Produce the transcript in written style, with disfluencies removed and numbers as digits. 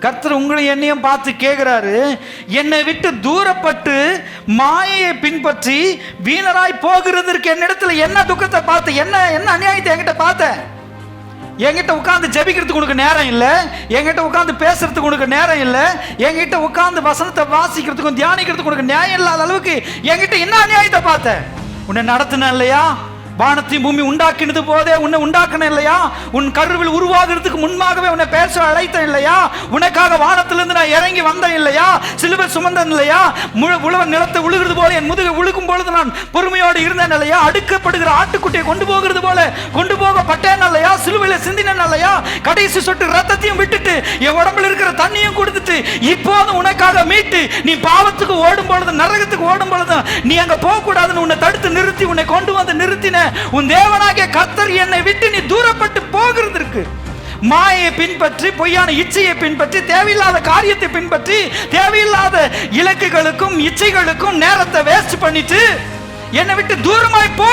கர்த்தர் உங்களை என்னையும் பார்த்து கேட்கிறாரு, என்னை விட்டு தூரப்பட்டு மாயையை பின்பற்றி வீணராய் போகிறதற்கு என்னிடத்துல என்ன துக்கத்தை பார்த்த, என்ன அநியாயத்தை என்கிட்ட பார்த்த? என்கிட்ட உட்காந்து ஜெபிக்கிறதுக்கு உனக்கு நேரம் இல்லை, என்கிட்ட உட்காந்து பேசுறதுக்கு உனக்கு நேரம் இல்லை, என்கிட்ட உட்காந்து வசனத்தை வாசிக்கிறதுக்கும் தியானிக்கிறதுக்கு உனக்கு நியாயம் இல்லாத அளவுக்கு என்கிட்ட என்ன அநியாயத்தை பார்த்த? உன்னை நடத்தின இல்லையா? வானத்தையும் பூமி உண்டாக்கினது போதே உன்னை உண்டாக்கின இல்லையா? உன் கருவில் உருவாகிறதுக்கு முன்பாகவே உன்னை பேச அழைத்தேன் இல்லையா? உனக்காக வானத்திலிருந்து நான் இறங்கி வந்தேன் இல்லையா? சிலுவை சுமந்தேன் இல்லையா? உழவன் நிலத்தை உழுகிறது போல என் முதுகை உழுக்கும் பொழுது நான் பொறுமையோடு இருந்தேன் இல்லையா? அடுக்கப்படுகிற ஆட்டுக்குட்டியை கொண்டு போகிறது போல கொண்டு போகப்பட்டேன் இல்லையா? சிலுவையில சிந்தினேன் இல்லையா? கடைசி சொட்டு ரத்தத்தையும் விட்டுட்டு என் உடம்புல இருக்கிற தண்ணியும் கொடுத்துட்டு இப்போது உனக்காக மீட்டு நீ பாவத்துக்கு ஓடும் பொழுது, நரகத்துக்கு ஓடும் பொழுது நீ அங்க போக கூடாதுன்னு உன்னை தடுத்து நிறுத்தி உன்னை கொண்டு வந்து நிறுத்தின உன் தேவனாகிய கர்த்தர் என்னை விட்டு நீ தூரப்பட்டு போகிறதற்கு, மாயை பின்பற்றி, பொய்யான இச்சையை பின்பற்றி, தேவையில்லாத காரியத்தை பின்பற்றி, தேவையில்லாத இலக்குகளுக்கும் இச்சைகளுக்கும் நேரத்தை வேஸ்ட் பண்ணிட்டு என்னை விட்டு தூரமாய் போ